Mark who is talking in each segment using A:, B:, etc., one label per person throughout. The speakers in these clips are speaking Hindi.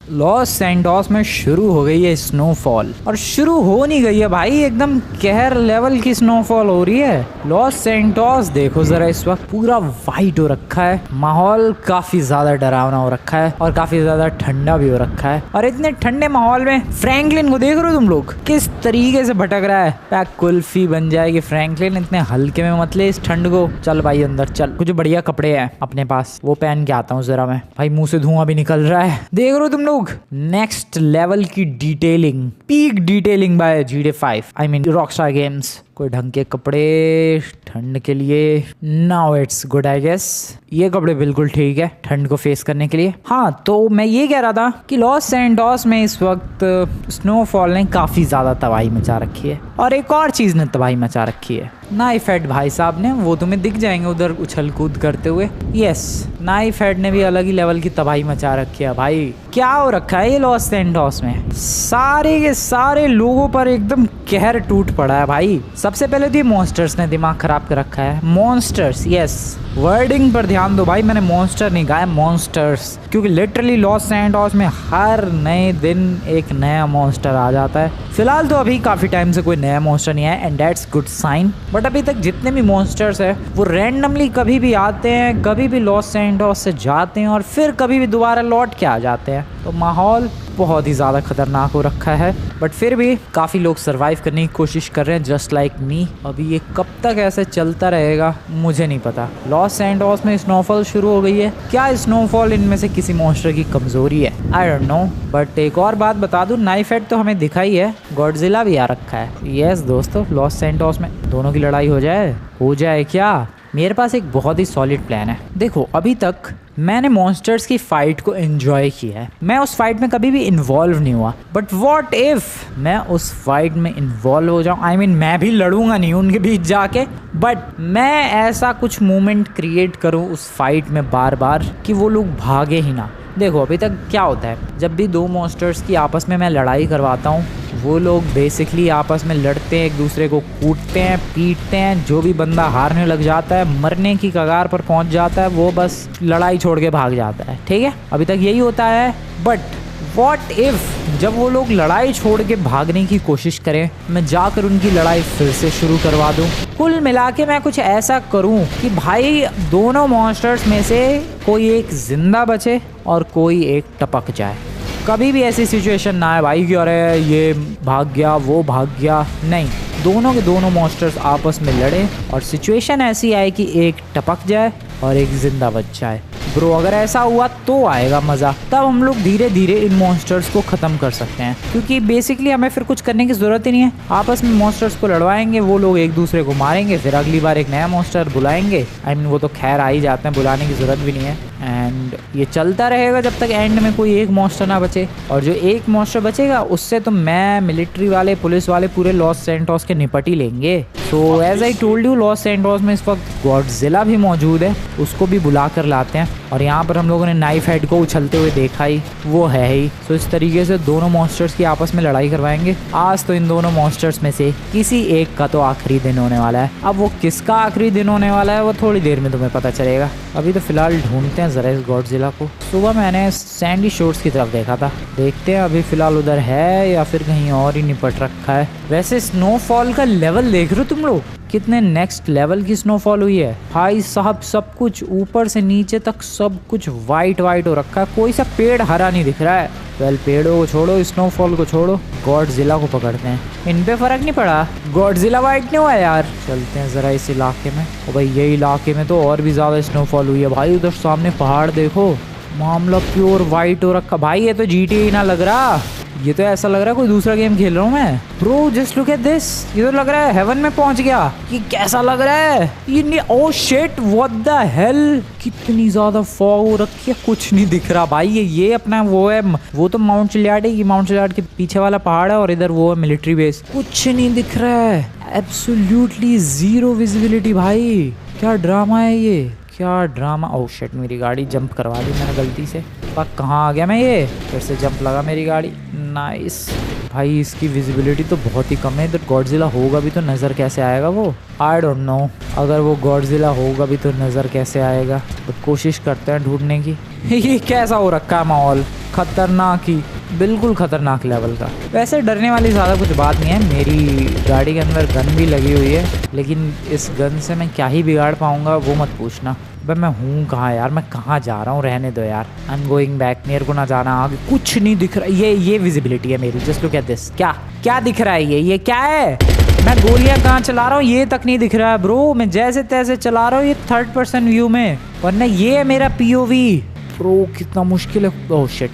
A: लॉस सैंटोस में शुरू हो गई है स्नोफॉल, और शुरू हो नहीं गई है भाई, एकदम कहर लेवल की स्नोफॉल हो रही है। लॉस सैंटोस देखो जरा, इस वक्त पूरा वाइट हो रखा है, माहौल काफी ज्यादा डरावना हो रखा है और काफी ज्यादा ठंडा भी हो रखा है। और इतने ठंडे माहौल में फ्रैंकलिन को देख रहे हो तुम लोग किस तरीके से भटक रहा है। पैक कुल्फी बन जाएगी फ्रैंकलिन, इतने हल्के में मत ले इस ठंड को। चल भाई अंदर चल, कुछ बढ़िया कपड़े हैं अपने पास, वो पहन के आता हूँ जरा मैं। भाई मुंह से धुआं भी निकल रहा है, देख रहे हो तुम लोग। नेक्स्ट लेवल की detailing, peak detailing by GTA 5, I mean Rockstar games. कोई ढंग के कपड़े ठंड के लिए, now it's good I guess. ये कपड़े बिल्कुल ठीक है ठंड को फेस करने के लिए। हाँ तो मैं ये कह रहा था कि लॉस सैंटोस में इस वक्त स्नोफॉल ने काफी ज्यादा तबाही मचा रखी है, और एक और चीज ने तबाही मचा रखी है, नाइफ हेड भाई साहब ने। वो तुम्हें दिख जाएंगे उधर उछल कूद करते हुए। यस, नाइफ हेड ने भी अलग ही लेवल की तबाही मचा रखी है भाई। क्या हो रखा है ये लॉस सैंटोस में, सारे के सारे लोगों पर एकदम कहर टूट पड़ा है भाई। सबसे पहले तो ये मॉन्स्टर्स ने दिमाग खराब कर रखा है। मॉन्स्टर्स, यस, वर्डिंग पर ध्यान दो भाई, मैंने मॉन्स्टर नहीं कहा है, मॉन्स्टर्स, क्योंकि लिटरली लॉस सैंटोस में हर नए दिन एक नया मॉन्स्टर आ जाता है। फिलहाल तो अभी काफी टाइम से कोई नया मॉन्स्टर नहीं आया, and that's good sign. But अभी तक जितने भी मॉन्स्टर्स है वो रैंडमली कभी भी आते हैं, कभी भी लॉस सैंटोस से जाते हैं और फिर कभी भी दोबारा लौट के आ जाते हैं। तो माहौल बहुत ही ज़्यादा खतरनाक हो रखा है, बट फिर भी काफ़ी लोग सरवाइव करने की कोशिश कर रहे हैं, जस्ट लाइक मी। अभी ये कब तक ऐसे चलता रहेगा मुझे नहीं पता। लॉस सैंटोस में स्नोफॉल शुरू हो गई है, क्या स्नोफॉल इनमें से किसी मॉन्स्टर की कमज़ोरी है, आई डोंट नो। बट एक और बात बता दूं, नाइफ हेड तो हमें दिखा ही है, गॉडजिला भी आ रखा है। यस दोस्तों, लॉस सैंटोस में दोनों की लड़ाई हो जाए क्या? मेरे पास एक बहुत ही सॉलिड प्लान है। देखो अभी तक मैंने मॉन्स्टर्स की फाइट को एंजॉय किया है, मैं उस फाइट में कभी भी इन्वॉल्व नहीं हुआ, बट व्हाट इफ मैं उस फाइट में इन्वॉल्व हो जाऊं। आई मीन मैं भी लड़ूंगा नहीं उनके बीच जाके, बट मैं ऐसा कुछ मोमेंट क्रिएट करूं उस फाइट में बार बार कि वो लोग भागे ही ना। देखो अभी तक क्या होता है, जब भी दो मॉन्स्टर्स की आपस में मैं लड़ाई करवाता हूँ, वो लोग बेसिकली आपस में लड़ते हैं, एक दूसरे को कूटते हैं, पीटते हैं। जो भी बंदा हारने लग जाता है, मरने की कगार पर पहुंच जाता है, वो बस लड़ाई छोड़ के भाग जाता है। ठीक है, अभी तक यही होता है। बट व्हाट इफ जब वो लोग लड़ाई छोड़ के भागने की कोशिश करें, मैं जाकर उनकी लड़ाई फिर से शुरू करवा दूं। कुल मिला के मैं कुछ ऐसा करूं कि भाई दोनों मॉन्स्टर्स में से कोई एक जिंदा बचे और कोई एक टपक जाए। कभी भी ऐसी सिचुएशन ना है भाई कि अरे ये भाग गया वो भाग गया, नहीं, दोनों के दोनों मॉन्स्टर्स आपस में लड़े और सिचुएशन ऐसी आए कि एक टपक जाए और एक जिंदा बच जाए। ब्रो अगर ऐसा हुआ तो आएगा मज़ा, तब हम लोग धीरे धीरे इन मॉन्स्टर्स को ख़त्म कर सकते हैं, क्योंकि बेसिकली हमें फिर कुछ करने की ज़रूरत ही नहीं है। आपस में मॉन्स्टर्स को लड़वाएंगे, वो लोग एक दूसरे को मारेंगे, फिर अगली बार एक नया मॉन्स्टर बुलाएंगे। आई मीन वो तो खैर आ ही जाते हैं, बुलाने की ज़रूरत भी नहीं है। एंड ये चलता रहेगा जब तक एंड में कोई एक मॉन्स्टर ना बचे, और जो एक मॉन्स्टर बचेगा उससे तो मैं, मिलिट्री वाले, पुलिस वाले पूरे लॉस सैंटोस के निपट ही लेंगे। So as I told you, Los Santos में इस वक्त गॉडजिला भी मौजूद है, उसको भी बुला कर लाते हैं। और यहाँ पर हम लोगों ने नाइफ हेड को उछलते हुए देखा ही, वो है ही। सो इस तरीके से दोनों मॉन्स्टर्स की आपस में लड़ाई करवाएंगे। आज तो इन दोनों मॉन्स्टर्स में से किसी एक का तो आखिरी दिन होने वाला है। अब वो किसका आखिरी दिन होने वाला है वो थोड़ी देर में तुम्हें पता चलेगा। अभी तो फिलहाल ढूंढते हैं जरा इस गॉडजिला को। सुबह मैंने सैंडी शोर्स की तरफ देखा था, देखते हैं अभी फिलहाल उधर है या फिर कहीं और ही निपट रखा है। वैसे स्नोफॉल का लेवल देख रहे हो तुम लोग, कितने नेक्स्ट लेवल की स्नोफॉल हुई है भाई साहब। सब कुछ ऊपर से नीचे तक सब कुछ वाइट वाइट हो रखा है, कोई सा पेड़ हरा नहीं दिख रहा है। वेल पेड़ों को छोड़ो, स्नोफॉल को छोड़ो, गॉडजिला को पकड़ते हैं। इन पे फर्क नहीं पड़ा, गॉडजिला वाइट नहीं हुआ यार। चलते हैं जरा इस इलाके में। और भाई ये इलाके में तो और भी ज्यादा स्नोफॉल हुई है भाई। उधर सामने पहाड़ देखो, मामला प्योर वाइट हो रखा भाई। ये तो GTA ना लग रहा, ये तो ऐसा लग रहा है कोई दूसरा गेम खेल रहा हूँ मैं। Bro just look at this, ये तो लग रहा है हेवन में पहुंच गया। ये कैसा लग रहा है ये, oh shit what the hell, कितनी ज्यादा फॉग हो रखी है, कुछ नहीं दिख रहा भाई। ये अपना वो है, वो तो माउंट चिलियाड है, ये माउंट चिलियाड के पीछे वाला पहाड़ है, और इधर वो है मिलिट्री बेस। कुछ नहीं दिख रहा है, एब्सोल्युटली जीरो विजिबिलिटी भाई। क्या ड्रामा है ये, क्या ड्रामा। ओह शिट, मेरी गाड़ी जंप करवा दी मैंने गलती से। पर कहाँ आ गया मैं, ये फिर से जंप लगा मेरी गाड़ी। नाइस भाई, इसकी विजिबिलिटी तो बहुत ही कम है। इधर गॉडजिला होगा भी तो नज़र कैसे आएगा वो, आई डोंट नो। अगर वो गॉडजिला होगा भी तो नज़र कैसे आएगा, तो कोशिश करते हैं ढूंढने की। ये कैसा हो रखा है माहौल, खतरनाक ही, बिल्कुल खतरनाक लेवल का। वैसे डरने वाली ज़्यादा कुछ बात नहीं है, मेरी गाड़ी के अंदर गन भी लगी हुई है, लेकिन इस गन से मैं क्या ही बिगाड़ पाऊँगा वो मत पूछना। भाई मैं हूँ कहाँ यार, मैं कहाँ जा रहा हूँ, रहने दो यार। आई एम गोइंग बैक, मेरे को ना जाना आगे, कुछ नहीं दिख रहा। ये विजिबिलिटी है मेरी, जस्ट लुक एट दिस। क्या क्या दिख रहा है? ये क्या है? मैं गोलियां कहाँ चला रहा हूँ ये तक नहीं दिख रहा है ब्रो। मैं जैसे तैसे चला रहा हूँ ये 3rd पर्सन व्यू में, वरना ये है मेरा POV। ब्रो कितना मुश्किल है। ओह शिट,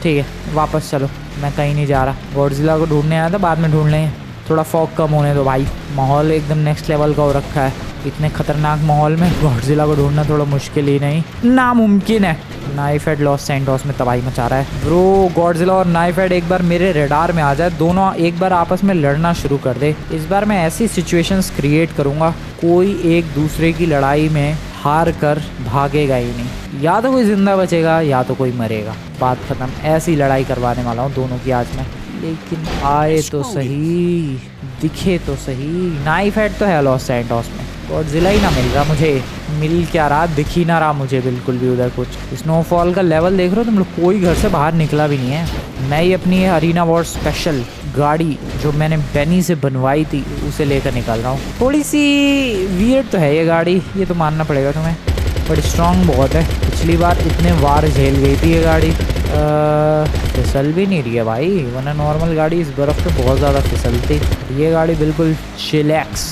A: ठीक है वापस चलो, मैं कहीं नहीं जा रहा। गॉडजिला को ढूंढने आया था, बाद में ढूंढ लेंगे। थोड़ा फॉग कम होने दो भाई, माहौल एकदम नेक्स्ट लेवल का हो रखा है। इतने खतरनाक माहौल में गॉडजिला को ढूंढना थोड़ा मुश्किल ही नहीं, नामुमकिन है। नाइफ हेड लॉस सैंटोस में तबाही मचा रहा है ब्रो। गॉडजिला और नाइफ हेड एक बार मेरे रेडार में आ जाए, दोनों एक बार आपस में लड़ना शुरू कर दे, इस बार मैं ऐसी सिचुएशंस क्रिएट करूंगा कोई एक दूसरे की लड़ाई में हार कर भागेगा ही नहीं। या तो कोई जिंदा बचेगा या तो कोई मरेगा, बात खत्म। ऐसी लड़ाई करवाने वाला हूँ दोनों की आज मैं। लेकिन आए तो सही, दिखे तो सही। नाइफ हेड तो है लॉस सैंटोस में, गॉडजिला ही ना मिल रहा मुझे। मिल क्या रहा, दिख ही ना रहा मुझे बिल्कुल भी उधर कुछ। स्नोफॉल का लेवल देख रहे हो तुम लोग, कोई घर से बाहर निकला भी नहीं है। मैं ही अपनी अरीना वॉर स्पेशल गाड़ी जो मैंने बेनी से बनवाई थी उसे लेकर निकल रहा हूँ। थोड़ी सी वियर्ड तो है ये गाड़ी, ये तो मानना पड़ेगा तुम्हें, बट स्ट्रॉन्ग बहुत है। पिछली बार इतने वार झेल गई थी ये गाड़ी। फिसल भी नहीं रही है भाई, वरना नॉर्मल गाड़ी इस बर्फ़ पे बहुत ज़्यादा फिसलती। ये गाड़ी बिल्कुल चिलैक्स।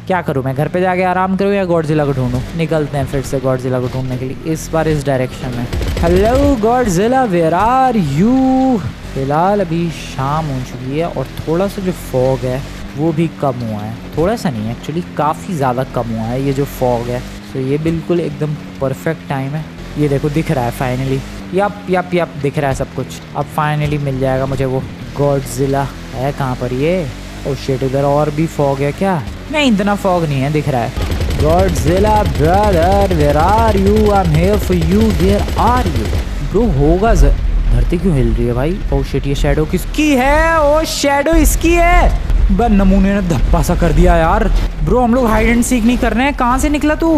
A: क्या करूँ मैं, घर पे जाके आराम करूँ या गॉडजिला को ढूंढूँ? निकलते हैं फिर से गॉडजिला को ढूंढने के लिए, इस बार इस डायरेक्शन में। Hello Godzilla, where are you? फिलहाल अभी शाम हो चुकी है और थोड़ा सा जो फॉग है वो भी कम हुआ है। थोड़ा सा नहीं, एक्चुअली काफ़ी ज़्यादा कम हुआ है ये जो फॉग है। तो ये बिल्कुल एकदम परफेक्ट टाइम है। ये देखो दिख रहा है फाइनली, यप दिख रहा है सब कुछ। अब फाइनली मिल जाएगा मुझे वो गॉडजिला। है कहाँ पर ये? ओह शिट, इधर और भी फॉग है क्या? नहीं इतना फॉग नहीं है, दिख रहा है। Godzilla brother, where are you? I am here for you, where are you? Bro होगा धरती क्यों हिल रही है भाई? ओह शिट, ये शैडो किसकी है? ओह शैडो इसकी है। बस नमूने ने धप्पा सा कर दिया यार। ब्रो हम लोग हाइड एंड सीक नहीं कर रहे हैं, कहाँ से निकला तू?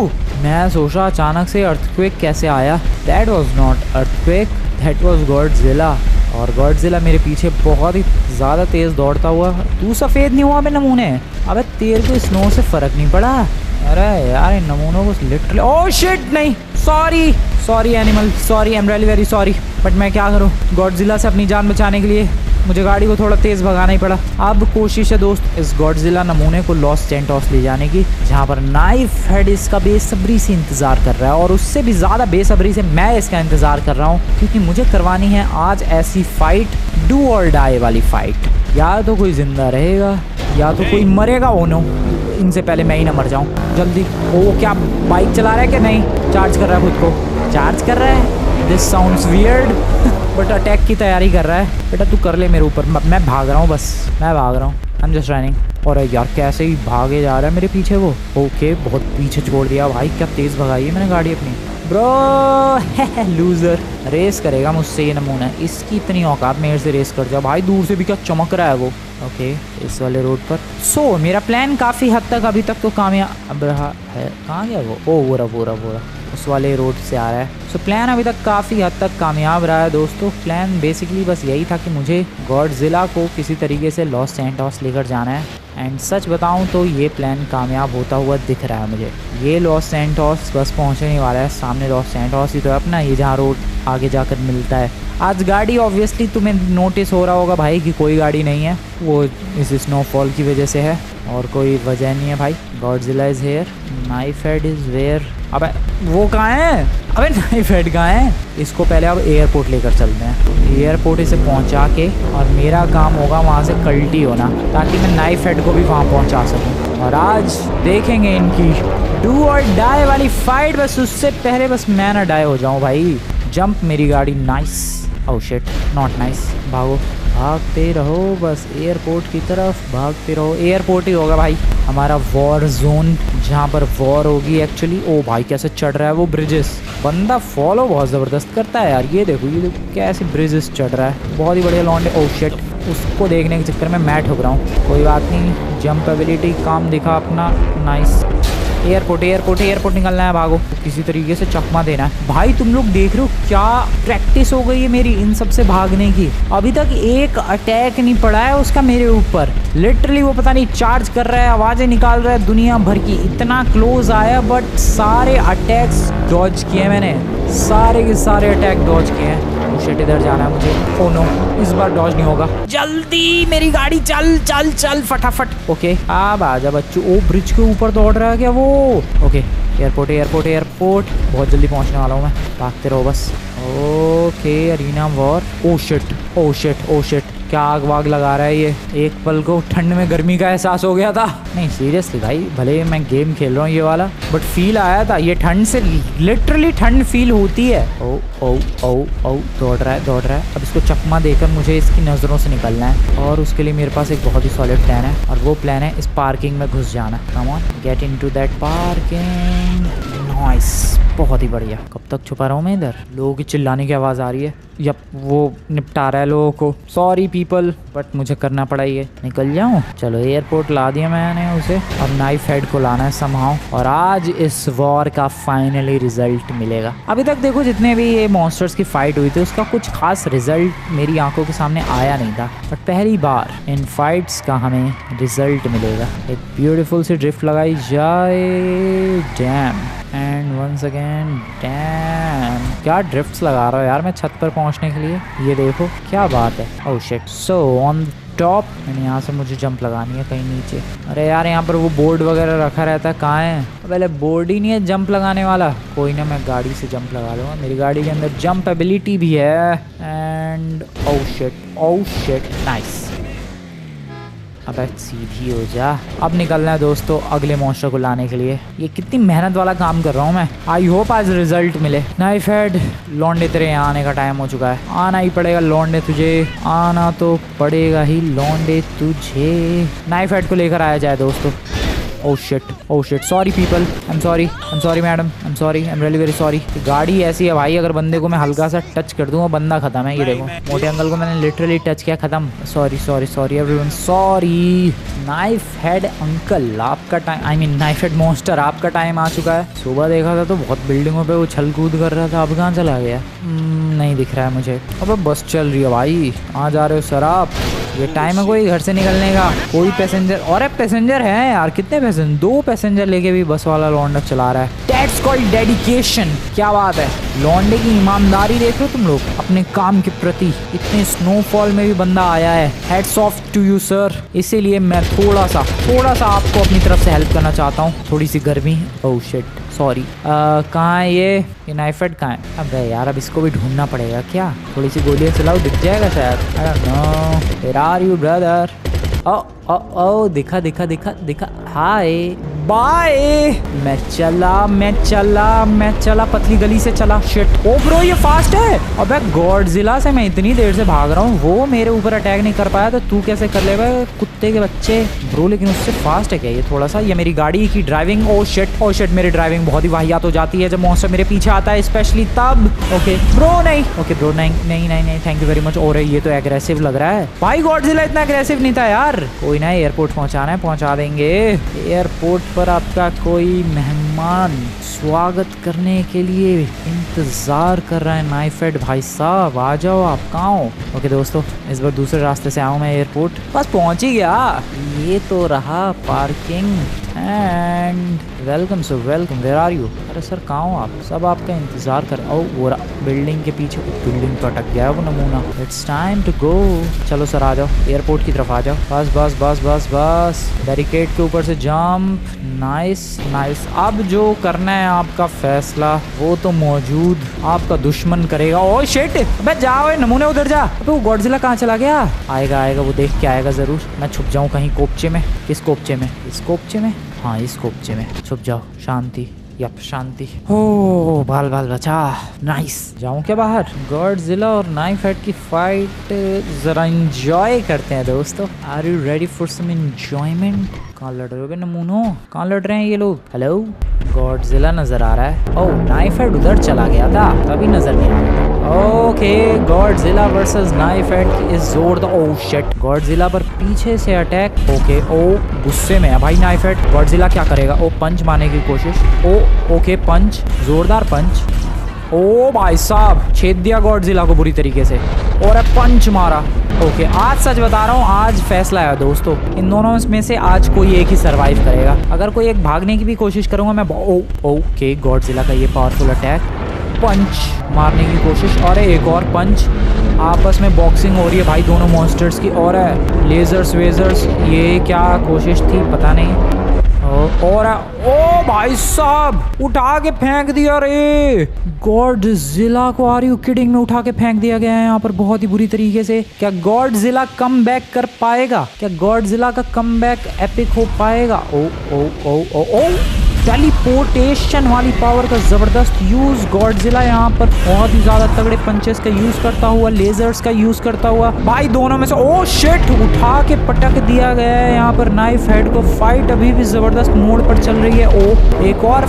A: मैं सोचा अचानक से अर्थक्वेक कैसे आया। That was not earthquake, that was Godzilla. और गॉडजिला मेरे पीछे बहुत ही ज़्यादा तेज़ दौड़ता हुआ। तू सफ़ेद नहीं हुआ बे नमूने? अबे तेरे को स्नो से फ़र्क नहीं पड़ा? अरे यार इन नमूनों को लिटरली। ओह शिट, नहीं, sorry animal, sorry, I am really very sorry. But मैं क्या करूँ, गॉडजिला से अपनी जान बचाने के लिए मुझे गाड़ी को थोड़ा तेज़ भगाना ही पड़ा। अब कोशिश है दोस्त इस गॉडजिला नमूने को लॉस सैंटोस ले जाने की, जहाँ पर नाइफ हेड इसका बेसब्री से इंतज़ार कर रहा है। और उससे भी ज़्यादा बेसब्री से मैं इसका इंतज़ार कर रहा हूँ, क्योंकि मुझे करवानी है आज ऐसी फाइट, डू और डाई वाली फाइट। या तो कोई जिंदा रहेगा या तो कोई मरेगा। ओ नो, इनसे पहले मैं ही ना मर जाऊँ जल्दी। ओ क्या बाइक चला रहा है कि नहीं? चार्ज कर रहा है खुद को, चार्ज कर रहा है। This sounds weird but attack की तैयारी कर रहा है। बेटा तू कर ले मेरे ऊपर, मैं भाग रहा हूँ, बस मैं भाग रहा हूँ। I am just running. और यार कैसे ही भागे जा रहा है मेरे पीछे वो। ओके बहुत पीछे छोड़ दिया भाई, क्या तेज़ भगाई है मैंने गाड़ी अपनी। ब्रो लूजर, रेस करेगा मुझसे ये नमूना। इसकी इतनी औकात मेरे से रेस कर जाओ भाई। दूर से भी क्या चमक रहा है वो। ओके इस वाले रोड पर। सो मेरा प्लान काफ़ी हद तक अभी तक तो कामयाब रहा है। कहाँ गया वो? ओ वो रहा उस वाले रोड से आ रहा है। सो प्लान अभी तक काफ़ी हद तक कामयाब रहा है दोस्तों। प्लान बेसिकली बस यही था कि मुझे गॉडजिला को किसी तरीके से लॉस सैंटोस लेकर जाना है। एंड सच बताऊं तो ये प्लान कामयाब होता हुआ दिख रहा है मुझे। ये लॉस सैंटोस बस पहुंचने ही वाला है। सामने लॉस सैंटोस ही तो है अपना, ये जहाँ रोड आगे जाकर मिलता है। आज गाड़ी ऑब्वियसली तुम्हें नोटिस हो रहा होगा भाई कि कोई गाड़ी नहीं है, वो इस स्नोफॉल की वजह से है और कोई वजह नहीं है भाई। Godzilla is here, knife head is where. अबे वो कहाँ है? अबे नाइफ हेड कहाँ है? इसको पहले अब एयरपोर्ट लेकर चलते हैं। एयरपोर्ट इसे पहुंचा के और मेरा काम होगा वहाँ से कल्टी होना, ताकि मैं नाइफ हेड को भी वहाँ पहुँचा सकूँ। और आज देखेंगे इनकी डू और डाई वाली फाइट। बस उससे पहले बस मैं ना डाई हो जाऊँ भाई। जंप मेरी गाड़ी, nice. Oh shit, not nice. भागो, भागते रहो बस एयरपोर्ट की तरफ, भागते रहो। एयरपोर्ट ही होगा भाई हमारा वॉर जोन, जहाँ पर वॉर होगी एक्चुअली। ओ भाई कैसे चढ़ रहा है वो ब्रिजेस। बंदा फॉलो बहुत ज़बरदस्त करता है यार। ये देखो कैसे ब्रिजेस चढ़ रहा है, बहुत ही बढ़िया लॉन्डे। ओह शिट, उसको देखने के चक्कर में मैं ठुक रहा हूँ। कोई बात नहीं, जंप एबिलिटी काम दिखा अपना, नाइस। एयरपोर्ट एयरपोर्ट एयरपोर्ट निकलना है, भागो। किसी तरीके से चकमा देना है। भाई तुम लोग देख रहे हो क्या प्रैक्टिस हो गई है मेरी इन सब से भागने की। अभी तक एक अटैक नहीं पड़ा है उसका मेरे ऊपर। लिटरली वो पता नहीं चार्ज कर रहा है, आवाजें निकाल रहा है दुनिया भर की, इतना क्लोज आया बट सारे अटैक्स डॉज किए मैंने, सारे के सारे अटैक डॉज किए हैं। शिट, इधर जाना है मुझे। ओह नो, इस बार डॉज नहीं होगा। जल्दी मेरी गाड़ी चल चल चल फटाफट। ओके अब आजा बच्चों। ओ ब्रिज के ऊपर दौड़ रहा है क्या वो? ओके एयरपोर्ट एयरपोर्ट एयरपोर्ट, बहुत जल्दी पहुंचने वाला हूँ मैं, भागते रहो बस। Okay arena war. Oh shit oh shit oh shit, क्या आग वाग लगा रहा है ये। एक पल को ठंड में गर्मी का एहसास हो गया था। नहीं सीरियसली भाई, भले मैं गेम खेल रहा हूँ ये वाला, बट फील आया था ये ठंड से, लिटरली ठंड फील होती है। ओ ओ ओ ओ, दौड़ रहा है दौड़ रहा है। अब इसको चकमा देकर मुझे इसकी नज़रों से निकलना है, और उसके लिए मेरे पास एक बहुत ही सॉलिड प्लान है, और वो प्लान है इस पार्किंग में घुस जाना। Come on, get into that parking. Nice, बहुत ही बढ़िया। कब तक छुपा रहा हूँ मैं इधर? लोगों की चिल्लाने की आवाज़ आ रही है। यप, वो निपटा रहा है लोगों को। सॉरी पीपल, बट मुझे करना पड़ा ये। निकल जाऊँ? चलो एयरपोर्ट ला दिया मैंने उसे, अब नाइफ हेड को लाना है समहाउ, और आज इस वॉर का फाइनली रिजल्ट मिलेगा। अभी तक देखो जितने भी ये मॉन्स्टर्स की फाइट हुई थी उसका कुछ खास रिजल्ट मेरी आंखों के सामने आया नहीं था, बट पहली बार इन फाइट्स का हमें रिजल्ट मिलेगा। एक ब्यूटीफुल सी ड्रिफ्ट लगाई जाए। Damn, and once again damn. क्या ड्रिफ्ट्स लगा रहा हूँ यार मैं छत पर पहुंचने के लिए, ये देखो क्या बात है। Oh shit, so on top, and यहाँ से मुझे जंप लगानी है कहीं नीचे। अरे यार यहाँ पर वो बोर्ड वगैरह रखा रहता है, कहाँ है? पहले बोर्ड ही नहीं है जंप लगाने वाला। कोई ना, मैं गाड़ी से जंप लगा लूँगा, मेरी गाड़ी के अंदर जंप एबिलिटी भी है। And oh shit, nice. अब सीधी हो जा। अब निकलना है दोस्तों अगले मॉन्स्टर को लाने के लिए। ये कितनी मेहनत वाला काम कर रहा हूँ मैं। आई होप आज रिजल्ट मिले। नाइफ हेड, लौंडे तेरे यहाँ आने का टाइम हो चुका है। आना ही पड़ेगा लौंडे तुझे, आना तो पड़ेगा ही लौंडे तुझे। नाइफ हेड को लेकर आया जाए दोस्तों। Oh shit, sorry people, I am sorry madam, I am really very sorry. गाड़ी ऐसी है भाई, अगर बंदे को मैं हल्का सा टच कर दूंगा बंदा खत्म है। ये देखो मोटे अंकल को मैंने लिटरली टच किया, खत्म। Sorry everyone, sorry. Knife head uncle आपका time, I mean knife head monster आपका टाइम आ चुका है। सुबह देखा था तो बहुत बिल्डिंगों पे वो छल कूद कर रहा था, अब कहाँ चला गया? नहीं दिख रहा है मुझे। अब बस चल रही है भाई, कहाँ जा रहे हो सर आप? ये टाइम है कोई घर से निकलने का? कोई पैसेंजर? और पैसेंजर है यार, कितने पैसेंजर? 2 पैसेंजर लेके भी बस वाला लौंडा चला रहा है। That's called dedication। क्या बात है, लौंडे की ईमानदारी देख लो तुम लोग अपने काम के प्रति। इतने स्नोफॉल में भी बंदा आया है, heads off to you sir. इसीलिए मैं थोड़ा सा आपको अपनी तरफ से हेल्प करना चाहता हूँ। थोड़ी सी गर्मी, ओह शिट, सॉरी। कहाँ है ये नाइफ हेड कहाँ है? अबे यार अब इसको भी ढूंढना पड़ेगा क्या? थोड़ी सी गोलियां चलाओ, दिख जाएगा शायद। I don't know, where are you brother? ओ दिखा। Hi bye. मैं चला पतली गली से चला। शिट, ओ ब्रो ये फास्ट है। अबे गॉडजिला से मैं इतनी देर से भाग रहा हूँ, वो मेरे ऊपर अटैक नहीं कर पाया तो तू कैसे कर ले बे कुत्ते के बच्चे? ब्रो लेकिन उससे फास्ट है क्या ये थोड़ा सा? ये मेरी गाड़ी की ड्राइविंग, ओ शिट, मेरी ड्राइविंग बहुत ही वाहियात हो जाती है जब मॉन्स्टर मेरे पीछे आता है, स्पेशली तब। ओके ब्रो नहीं, थैंक यू वेरी मच। और ये तो एग्रेसिव लग रहा है भाई, गॉडजिला इतना एग्रेसिव नहीं था यार। कोई ना, एयरपोर्ट पहुंचाना है, पहुंचा देंगे। एयरपोर्ट पर आपका कोई मेहमान स्वागत करने के लिए इंतजार कर रहा है। नाइफ हेड भाई साहब आ जाओ, आप कहाँ हो? ओके दोस्तों, इस बार दूसरे रास्ते से आऊँ मैं एयरपोर्ट, बस पहुंच ही गया। ये तो रहा parking and welcome sir, welcome. Where are you? अरे सर कहाँ हो आप? सब आपका इंतजार कर। ओ वो बिल्डिंग के पीछे, बिल्डिंग तो अटक गया वो नमूना। It's time to go. चलो सर आ जाओ, एयरपोर्ट की तरफ आ जाओ। बस बैरिकेड के ऊपर से जंप। नाइस। अब जो करना है आपका फैसला वो तो मौजूद आपका दुश्मन करेगा। ओह शिट, अबे जाओ नमूने, उधर जा। अबे वो गॉडजिला कहाँ चला गया? आएगा, वो देख के आएगा जरूर। मैं छुप जाऊँ कहीं कोपचे में। किस कोपचे में? इस कोपचे में, हाँ इस कोपचे में छुप जाओ। शांति, यप शांति। हो बाल बचा। नाइस। जाऊं क्या बाहर? गॉडजिला और नाइफ हेड की फाइट जरा एंजॉय करते हैं दोस्तों। Are you ready for some enjoyment? कहाँ लड़ रहे हो नमूनो? कहाँ लड़ रहे हैं ये लोग? हेलो, गॉडजिला नजर आ रहा है। ओह नाइफ हेड उधर चला गया था, तभी नजर नहीं आ रहा था। Okay, Godzilla versus knife head is जोरदार। ओह शिट, गॉडजिला पर पीछे से अटैक। ओके, ओ गुस्से में है भाई नाइफ हेड। गॉडजिला क्या करेगा? ओ पंच मारने की कोशिश। ओ ओके, पंच, जोरदार पंच। ओ भाई साहब, छेद दिया गॉडजिला को बुरी तरीके से और पंच मारा। ओके, आज सच बता रहा हूँ, आज फैसला है दोस्तों, इन दोनों में से आज कोई एक ही सरवाइव करेगा। अगर कोई एक भागने की भी कोशिश करूंगा मैं। ओके, गॉडजिला का ये पावरफुल अटैक, पंच मारने की कोशिश और एक और पंच। आपस में बॉक्सिंग हो रही है भाई दोनों मॉन्स्टर्स की। और लेजर्स वेजर्स, ये क्या कोशिश थी पता नहीं। और ओ भाई साहब, उठा के फेंक दिया रे गॉडजिला को। आर यू किडिंग में? उठा के फेंक दिया गया है यहाँ पर बहुत ही बुरी तरीके से। क्या गॉडजिला कम बैक कर पाएगा? क्या गॉडजिला का कम बैक एपिक हो पाएगा? ओ ओ ओ ओ ओ टेलीपोर्टेशन वाली पावर का जबरदस्त यूज। गॉडजिला यहाँ पर बहुत ही ज्यादा तगड़े पंचेस का यूज करता हुआ, लेजर्स का यूज करता हुआ भाई दोनों में से। ओ शिट, उठा के पटक दिया गया है यहाँ पर नाइफ हेड को। फाइट अभी भी जबरदस्त मोड पर चल रही है। ओ एक और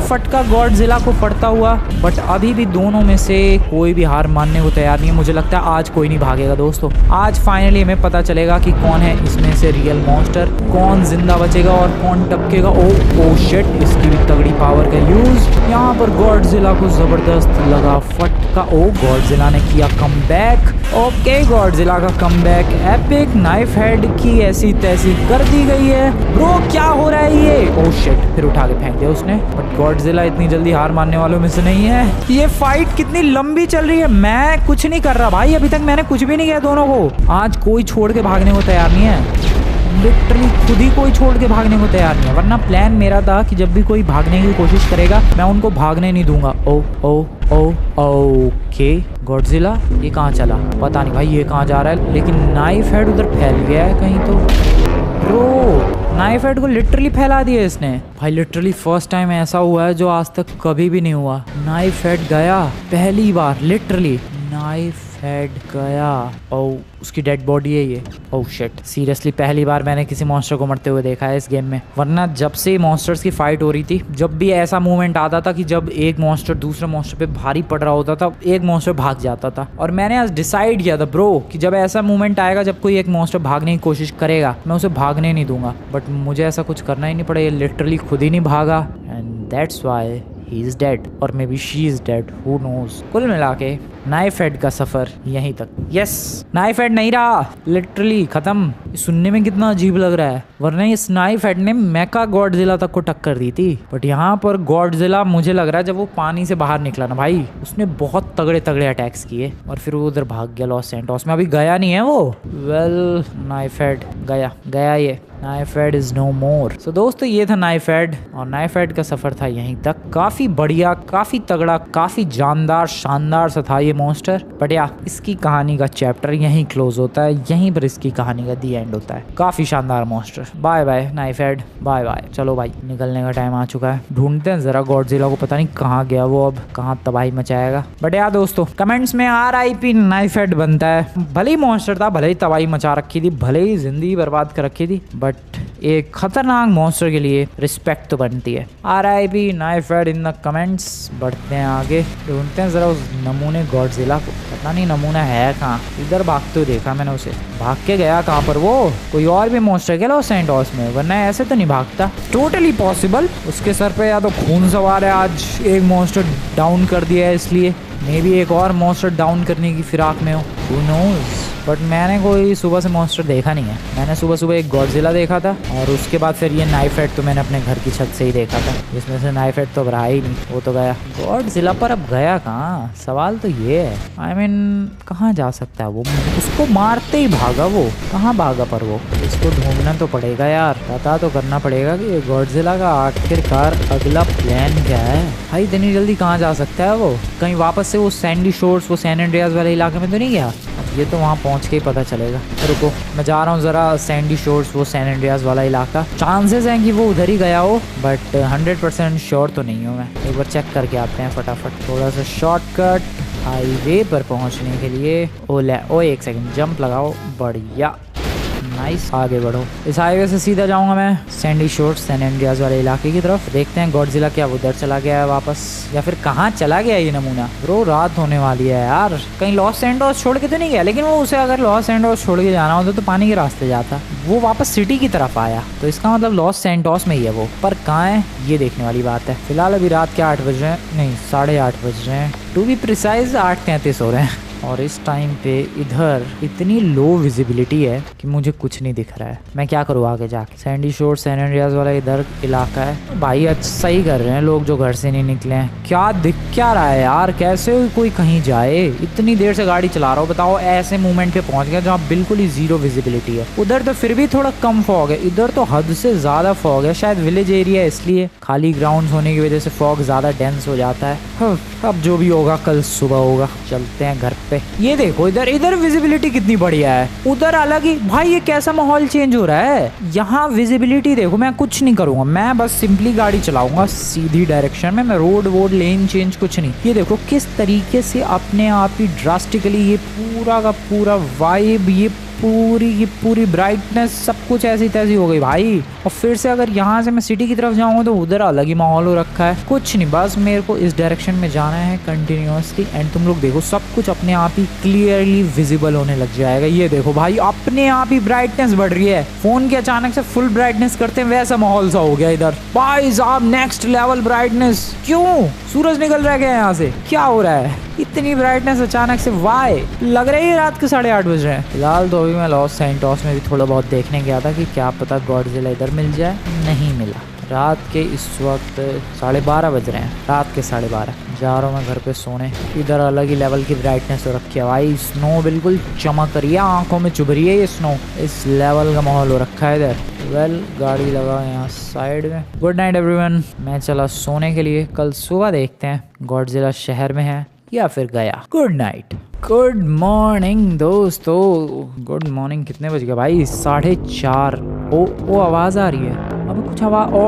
A: फटका गॉडजिला को पड़ता हुआ। बट अभी भी दोनों में से कोई भी हार मानने को तैयार नहीं है। मुझे लगता है आज कोई नहीं भागेगा दोस्तों। आज फाइनली हमें पता चलेगा कि कौन है इसमें से रियल मॉन्स्टर, कौन जिंदा बचेगा और कौन टपकेगा। ओ शिट, इसकी भी तगड़ी पावर का यूज। यहाँ पर गॉडजिला को जबरदस्त लगा फटका। ओ गॉडजिला ने किया कमबैक। ओके, गॉडजिला का कमबैक एपिक। नाइफ हेड की ऐसी तैसी कर दी गई है। ब्रो क्या हो रहा है ये? ओ शिट, फिर उठा के फेंक दिया उसने। बट गॉडजिला इतनी जल्दी हार मानने वालों में से नहीं है। ये फाइट कितनी लंबी चल रही है। मैं कुछ नहीं कर रहा भाई, अभी तक मैंने कुछ भी नहीं किया दोनों को। आज कोई छोड़ के भागने को तैयार नहीं है। लिटरली खुद ही कोई छोड़ के भागने को तैयार नहीं है। वरना प्लान मेरा था कि जब भी कोई भागने की कोशिश करेगा मैं उनको भागने नहीं दूंगा। ओ ओ ओ ओके, गॉडजिला ये कहाँ चला पता नहीं भाई, ये कहाँ जा रहा है। लेकिन नाइफ हेड उधर फैल गया है कहीं तो। ब्रो नाइफ हेड को लिटरली फैला दिया इसने भाई। लिटरली फर्स्ट टाइम ऐसा हुआ है जो आज तक कभी भी नहीं हुआ। नाइफ हेड गया पहली बार, लिटरली नाइफ हेड गया। ओ उसकी डेड बॉडी है ये। ओह शिट, सीरियसली पहली बार मैंने किसी मॉन्स्टर को मरते हुए देखा है इस गेम में। वरना जब से मॉन्स्टर्स की फाइट हो रही थी, जब भी ऐसा मूवमेंट आता था कि जब एक मॉन्स्टर दूसरे मॉन्स्टर पे भारी पड़ रहा होता था, एक मॉन्स्टर भाग जाता था। और मैंने आज डिसाइड किया था ब्रो कि जब ऐसा मूवमेंट आएगा, जब कोई एक मॉन्स्टर भागने की कोशिश करेगा, मैं उसे भागने नहीं दूंगा। बट मुझे ऐसा कुछ करना ही नहीं पड़ा। ये लिटरली खुद ही नहीं भागा and that's why he is dead or maybe she is dead, who knows। कुल मिला के नाइफ हेड का सफर यहीं तक। यस, नाइफ हेड नहीं रहा, लिटरली खत्म। सुनने में कितना अजीब लग रहा है, वरना इस नाइफ हेड ने मेका गॉडजिला तक को टक्कर दी थी। बट यहाँ पर गॉडजिला मुझे लग रहा है जब वो पानी से बाहर निकला ना भाई, उसने बहुत तगड़े तगड़े अटैक्स किए और फिर वो उधर भाग गया लॉस सैंटोस में। अभी गया नहीं है वो। वेल नाइफ हेड गया ये। नाइफ हेड इज नो मोर। सो दोस्तों ये था नाइफ हेड, और नाइफ हेड का सफर था यहीं तक। काफी बढ़िया, काफी तगड़ा, काफी जानदार, शानदार सा था ये मॉन्स्टर। बट या इसकी कहानी का चैप्टर यहीं क्लोज होता है, यहीं पर इसकी कहानी का दी एंड होता है। काफी शानदार monster. Bye bye knife head, bye bye. चलो भाई निकलने का टाइम आ चुका है। ढूंढते हैं जरा गॉडजिला को, पता नहीं कहाँ गया वो, अब कहाँ तबाही मचाएगा। बट या दोस्तों कमेंट्स में RIP नाइफ हेड बनता है। भले ही मॉन्स्टर था, भले ही तबाही मचा रखी थी, भले ही जिंदगी बर्बाद कर रखी थी, बट एक खतरनाक मॉन्स्टर के लिए रिस्पेक्ट तो बनती है। RIP knife head in the comments. बढ़ते हैं आगे, ढूंढते हैं जरा उस नमूने गॉडजिला को। पता नहीं नमूना है कहाँ, इधर भागते हुए देखा मैंने उसे। भाग के गया कहाँ पर वो? कोई और भी मॉन्स्टर क्या लॉस सैंटोस में? वरना ऐसे तो नहीं भागता। टोटली पॉसिबल उसके सर पे या तो खून सवार है, आज एक मॉन्स्टर डाउन कर दिया है इसलिए, मे बी एक और मॉन्स्टर डाउन करने की फिराक में हो, who knows। बट मैंने कोई सुबह से मॉन्स्टर देखा नहीं है। मैंने सुबह एक गॉडजिला देखा था और उसके बाद फिर ये नाइफ हेड तो मैंने अपने घर की छत से ही देखा था, जिसमें से नाइफ हेड तो रहा ही नहीं, वो तो गया। गॉडजिला पर अब गया कहाँ, सवाल तो ये है। I mean, कहाँ जा सकता है वो? उसको मारते ही भागा वो, कहाँ भागा पर वो? इसको ढूंढना तो पड़ेगा यार, पता तो करना पड़ेगा कि गॉडजिला का आखिरकार अगला प्लान क्या है। भाई इतनी जल्दी कहाँ जा सकता है वो? कहीं वापस से वो सैंडी शोर्स, वो सैन एंड्रियास वाले इलाके में तो नहीं गया? ये तो वहाँ पहुँच के ही पता चलेगा। रुको मैं जा रहा हूँ जरा सैंडी शोर्स, वो सैन एंड्रियास वाला इलाका। चांसेस हैं कि वो उधर ही गया हो, बट 100% श्योर तो नहीं हूँ मैं। एक बार चेक करके आते हैं फटाफट। थोड़ा सा शॉर्टकट हाईवे पर पहुँचने के लिए। ओ एक सेकंड, जंप लगाओ। बढ़िया, नाइस, आगे बढ़ो। इस हाईवे से सीधा जाऊंगा मैं सैंडी शोर सैन एंड्रियास वाले इलाके की तरफ। देखते हैं गॉडजिला क्या उधर चला गया है वापस, या फिर कहाँ चला गया ये नमूना। ब्रो रात होने वाली है यार, कहीं लॉस सैंटोस छोड़ के तो नहीं गया? लेकिन वो उसे अगर लॉस सैंटोस छोड़ के जाना होता तो पानी के रास्ते जाता, वो वापस सिटी की तरफ आया, तो इसका मतलब लॉस सैंटोस में ही है वो। पर कहाँ है ये देखने वाली बात है। फिलहाल अभी रात के 8 बज रहे हैं, नहीं 8:30 बज रहे हैं, टू बी प्रिसाइज 8:33 हो रहे हैं। और इस टाइम पे इधर इतनी लो विजिबिलिटी है कि मुझे कुछ नहीं दिख रहा है। मैं क्या करूँ आगे जाके? सैंडी शोर सैन एंड्रियास वाला इधर इलाका है भाई। अच्छा सही कर रहे हैं लोग जो घर से नहीं निकले हैं। क्या दिख क्या रहा है यार? कैसे कोई कहीं जाए? इतनी देर से गाड़ी चला रहा हूँ, बताओ ऐसे मोमेंट पे पहुंच गया जहाँ बिल्कुल ही जीरो विजिबिलिटी है। उधर तो फिर भी थोड़ा कम फॉग है, इधर तो हद से ज्यादा फॉग है। शायद विलेज एरिया इसलिए खाली ग्राउंड होने की वजह से फॉग ज्यादा डेंस हो जाता है। अब जो भी होगा कल सुबह होगा। चलते हैं घर पे। ये देखो इधर विजिबिलिटी कितनी बढ़िया है, उधर अलग ही। भाई ये कैसा माहौल चेंज हो रहा है। यहाँ विजिबिलिटी देखो, मैं कुछ नहीं करूंगा, मैं बस सिंपली गाड़ी चलाऊंगा सीधी डायरेक्शन में। मैं रोड लेन चेंज कुछ नहीं। ये देखो किस तरीके से अपने आप ही ड्रास्टिकली ये पूरा का पूरा वाइब, ये पूरी की पूरी ब्राइटनेस सब कुछ ऐसी तैसी हो गई भाई। और फिर से अगर यहाँ से मैं सिटी की तरफ जाऊँगा तो उधर अलग ही माहौल हो रखा है। कुछ नहीं, बस मेरे को इस डायरेक्शन में जाना है कंटिन्यूअसली। एंड तुम लोग देखो सब कुछ अपने आप ही क्लियरली विजिबल होने लग जाएगा। ये देखो भाई अपने आप ही ब्राइटनेस बढ़ रही है। फोन के अचानक से फुल ब्राइटनेस करते हैं वैसा माहौल सा हो गया इधर भाई साहब। Next level brightness. क्यों? सूरज निकल रहा है क्या यहाँ से? क्या हो रहा है? इतनी ब्राइटनेस अचानक से वाई? लग रही है रात के 8:30 बज रहे हैं। फिलहाल तो अभी मैं लॉस सैंटोस में भी थोड़ा बहुत देखने गया था कि क्या पता गॉडजिला इधर मिल जाए। नहीं मिला। रात के इस वक्त 12:30 बज रहे हैं, रात के 12:30। जा रहा हूँ मैं घर पे सोने। इधर अलग ही लेवल की ब्राइटनेस हो रखी है भाई। स्नो बिल्कुल चमक रही है, आंखों में चुभ रही है ये स्नो। इस लेवल का माहौल हो रखा है इधर। वेल गाड़ी लगा यहाँ साइड में। गुड नाइट एवरीवन, मैं चला सोने के लिए। कल सुबह देखते हैं गॉडजिला शहर में है या फिर गया। Good night. गुड मॉर्निंग दोस्तों। Good morning. कितने बज गए भाई? 4:30। ओ आवाज आ रही है। अब कुछ आवाज। ओ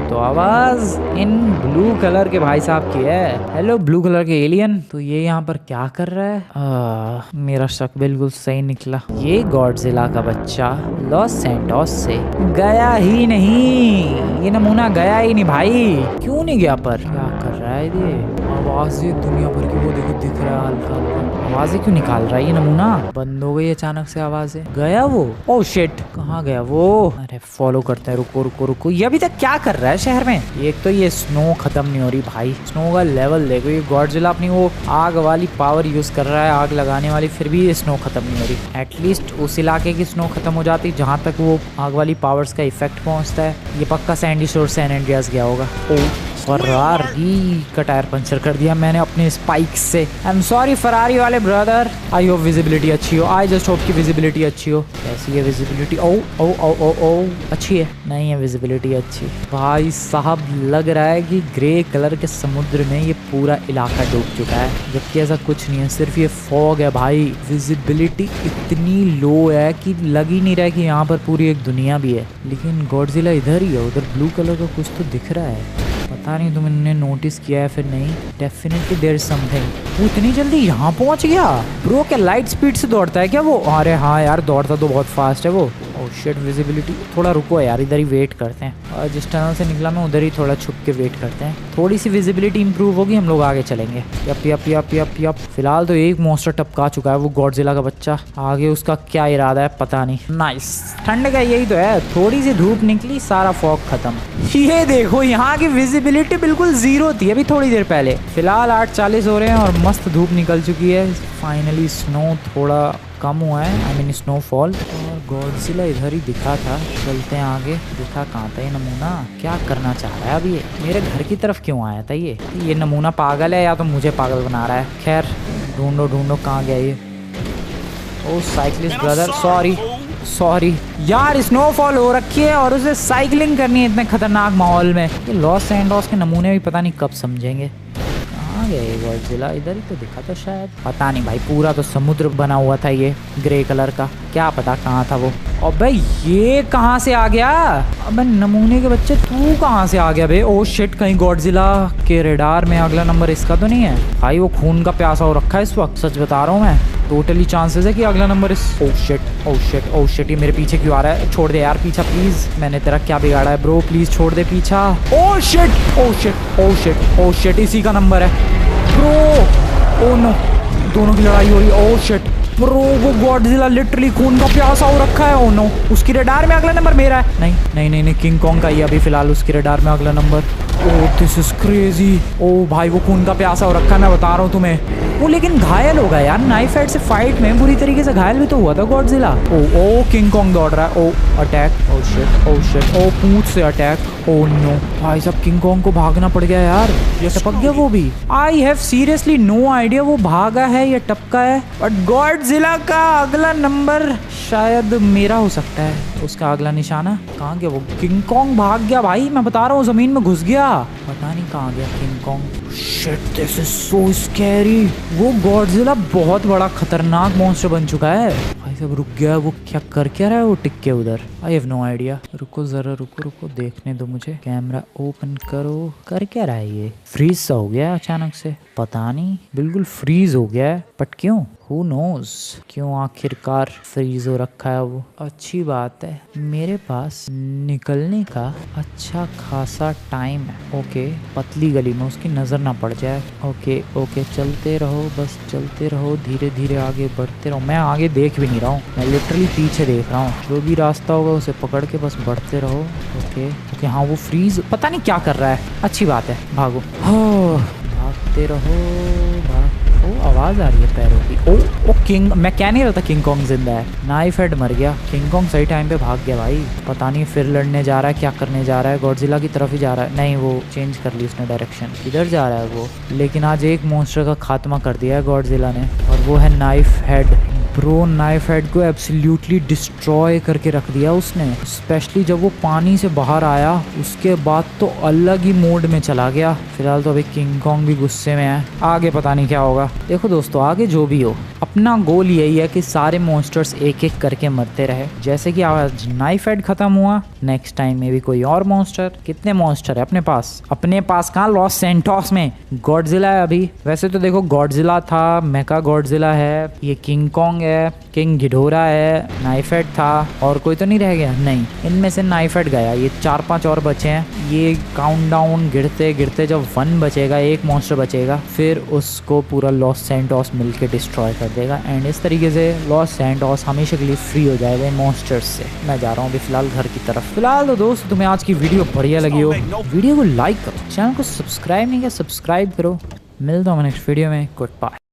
A: तो आवाज इन ब्लू कलर के भाई साहब की है। हेलो ब्लू कलर के एलियन। तो ये यहाँ पर क्या कर रहा है? मेरा शक बिल्कुल सही निकला। ये गॉडजिला का बच्चा लॉस सैंटोस से गया ही नहीं। ये नमूना गया ही नहीं भाई। क्यों नहीं गया? पर क्या कर रहा है ये? आवाजें दुनिया भर की, वो देखो दिख रहा है हल्का हल्का। आवाजें क्यों निकाल रहा है ये नमूना? बंद हो गई अचानक से आवाजें। गया वो? ओह शिट, कहाँ गया वो? अरे फॉलो करते हैं। रुको रुको रुको, ये अभी तक क्या कर रहा है शहर में? एक तो ये स्नो खत्म नहीं हो रही भाई। स्नो का लेवल देखो। ये गॉडजिला अपनी वो आग वाली पावर यूज कर रहा है, आग लगाने वाली, फिर भी ये स्नो खत्म नहीं हो रही। एटलीस्ट उस इलाके की स्नो खत्म हो जाती जहाँ तक वो आग वाली पावर्स का इफेक्ट पहुँचता है। ये पक्का सैंडी शोर सैन एंड्रियास गया होगा। फरारी का टायर पंचर कर दिया मैंने अपने स्पाइक से। आई एम सॉरी फरारी वाले ब्रदर। आई होप विजिबिलिटी अच्छी हो। आई जस्ट होप की विजिबिलिटी अच्छी हो। कैसी है विजिबिलिटी? ओ अच्छी है। नहीं है विजिबिलिटी अच्छी भाई साहब। लग रहा है कि ग्रे कलर के समुद्र में ये पूरा इलाका डूब चुका है, जबकि ऐसा कुछ नहीं है। सिर्फ ये फॉग है भाई। विजिबिलिटी इतनी लो है कि लग ही नहीं रहा है कि यहाँ पर पूरी एक दुनिया भी है। लेकिन गॉडजिला इधर ही है। उधर ब्लू कलर का कुछ तो दिख रहा है। पता नहीं तुमने नोटिस किया है फिर नहीं। Definitely there is something. वो इतनी जल्दी यहाँ पहुँच गया? ब्रो क्या लाइट स्पीड से दौड़ता है क्या वो? अरे हाँ यार, दौड़ता तो बहुत फास्ट है वो। Oh shit, visibility. थोड़ा रुको यार, इधर ही वेट करते हैं। और जिस टनल से निकला मैं उधर ही थोड़ा छुप के वेट करते हैं। थोड़ी सी विजिबिलिटी इंप्रूव होगी, हम लोग आगे चलेंगे। Yup yup yup yup yup. फिलहाल तो एक मॉन्स्टर टपका चुका है वो गॉडजिला का बच्चा। आगे उसका क्या इरादा है पता नहीं। नाइस, ठंड का यही तो है। थोड़ी सी धूप निकली, सारा फॉग खत्म। ये देखो यहाँ की विजिबिलिटी बिल्कुल जीरो थी अभी थोड़ी देर पहले। फिलहाल 8:40 हो रहे हैं और मस्त धूप निकल चुकी है। फाइनली स्नो थोड़ा कम हुआ है, आई मीन स्नोफॉल। और गॉडजिला इधर ही दिखा था। चलते हैं आगे। दिखा कहाँ था ये नमूना? क्या करना चाह रहा है अब ये? मेरे घर की तरफ क्यों आया था ये नमूना? पागल है या तो मुझे पागल बना रहा है। खैर ढूंढो कहाँ गया ये। ओ साइकिलिस्ट ब्रदर, सॉरी यार। स्नोफॉल हो रखी है और उसे साइकिलिंग करनी है इतने खतरनाक माहौल में। ये लॉस सैंटोस के नमूने भी पता नहीं कब समझेंगे। कहाँ गए गॉडजिला? इधर ही तो दिखा था शायद। पता नहीं भाई, पूरा तो समुद्र बना हुआ था ये ग्रे कलर का। क्या पता कहाँ था वो। अबे ये कहाँ से आ गया? अबे नमूने के बच्चे तू कहाँ से आ गया बे? ओ शिट, कहीं गॉडजिला के रेडार में अगला नंबर इसका तो नहीं है भाई? वो खून का प्यासा हो रखा है इस वक्त, सच बता रहा हूँ मैं। टोटली चांसेस है कि अगला नंबर इस ओ शिट ये मेरे पीछे क्यों आ रहा है? छोड़ दे यार पीछा प्लीज, मैंने तेरा क्या बिगाड़ा है ब्रो, प्लीज छोड़ दे पीछा। ओ शिट इसी का नंबर है ब्रो। ओ नो, दोनों की लड़ाई हो रही है। ओ शिट ब्रो, वो गॉडजिला लिटरली खून का प्यासा हो रखा है। ओ नो, उसकी रडार में अगला नंबर मेरा है। नहीं किंग कॉन्ग का ही अभी फिलहाल उसकी रडार में अगला number. Oh this is crazy. ओ भाई वो खून का प्यासा हो रखा है, मैं बता रहा हूँ तुम्हें। वो लेकिन घायल हो गया यार, नाइफ हेड से फाइट में बुरी तरीके से घायल भी तो हुआ था गॉडजिला। ओ किंग कॉन्ग दौड़ रहा है। ओ अटैक, ओ शिट, ओ पूंछ से अटैक। ओ नो भाई साहब, किंग कॉन्ग को भागना पड़ गया यार, ये टपक गया वो भी। I have seriously no idea वो भागा है या टपका है, बट गॉडजिला का अगला नंबर शायद मेरा हो सकता है। उसका अगला निशाना कहाँ गया? वो किंग कॉन्ग भाग गया भाई, मैं बता रहा हूँ जमीन में घुस गया, पता नहीं कहाँ गया king Kong. Shit this is so scary. वो गॉडजिला बहुत बड़ा खतरनाक मॉन्स्टर बन चुका है भाई साहब। रुक गया, वो क्या रहा है वो टिक के उधर? I have no idea. रुको जरा, रुको देखने दो मुझे। कैमरा ओपन करो। कर क्या रहा है ये? फ्रीज सा हो गया अचानक से, पता नहीं, बिल्कुल फ्रीज हो गया है, बट क्यों? Who knows? क्यों आखिरकार फ्रीज हो रखा है वो? अच्छी बात है, मेरे पास निकलने का अच्छा खासा टाइम है। ओके, पतली गली में उसकी नज़र ना पड़ जाए। ओके चलते रहो, बस चलते रहो, धीरे धीरे आगे बढ़ते रहो। मैं आगे देख भी नहीं रहा हूँ, मैं लिटरली पीछे देख रहा हूँ। जो भी रास्ता होगा उसे पकड़ के बस बढ़ते रहो। ओके हाँ, वो फ्रीज पता नहीं क्या कर रहा है। अच्छी बात है, भागो, भागते रहो। ओ आवाज आ रही है पैरों की। ओ किंग, मैं कह नहीं रहा था किंग कॉन्ग जिंदा है। नाइफ हेड मर गया, किंग कॉन्ग सही टाइम पे भाग गया भाई। पता नहीं फिर लड़ने जा रहा है, क्या करने जा रहा है? गॉडजिला की तरफ ही जा रहा है। नहीं, वो चेंज कर ली उसने डायरेक्शन, इधर जा रहा है वो। लेकिन आज एक मॉन्स्टर का खात्मा कर दिया है गॉडजिला ने, और वो है knife head bro. Knife head को एब्सोल्युटली डिस्ट्रॉय करके रख दिया उसने, स्पेशली जब वो पानी से बाहर आया उसके बाद तो अलग ही मोड में चला गया। फिलहाल तो अभी किंग कॉन्ग भी गुस्से में है, आगे पता नहीं क्या होगा। देखो दोस्तों, आगे जो भी हो, अपना गोल यही है कि सारे मॉन्स्टर्स एक एक करके मरते रहे। जैसे कि आज नाइफ हेड खत्म हुआ, नेक्स्ट टाइम में भी कोई और मॉन्स्टर। कितने मॉन्स्टर है अपने पास कहाँ? लॉस सैंटोस में गॉडजिला है अभी। वैसे तो देखो, गॉडजिला था, मेका गॉडजिला है, ये किंग कॉन्ग है, किंग घिडोरा है, नाइफ हेड था, और कोई तो नहीं रह गया? नहीं, इनमें से नाइफ हेड गया। ये 4-5 और बचे हैं। ये काउंटडाउन गिरते गिरते जब 1 बचेगा, एक मॉन्स्टर बचेगा, फिर उसको पूरा लॉस सैंटोस मिलके डिस्ट्रॉय कर देगा। एंड इस तरीके से लॉस सैंटोस हमेशा के लिए फ्री हो जाएगा मॉन्स्टर्स से। मैं जा रहा हूँ अभी फिलहाल घर की तरफ। फिलहाल तो दोस्त, तुम्हें आज की वीडियो बढ़िया लगी हो, वीडियो को लाइक करो, चैनल को सब्सक्राइब नहीं किया सब्सक्राइब करो। मिलता हूँ नेक्स्ट वीडियो में। Good bye.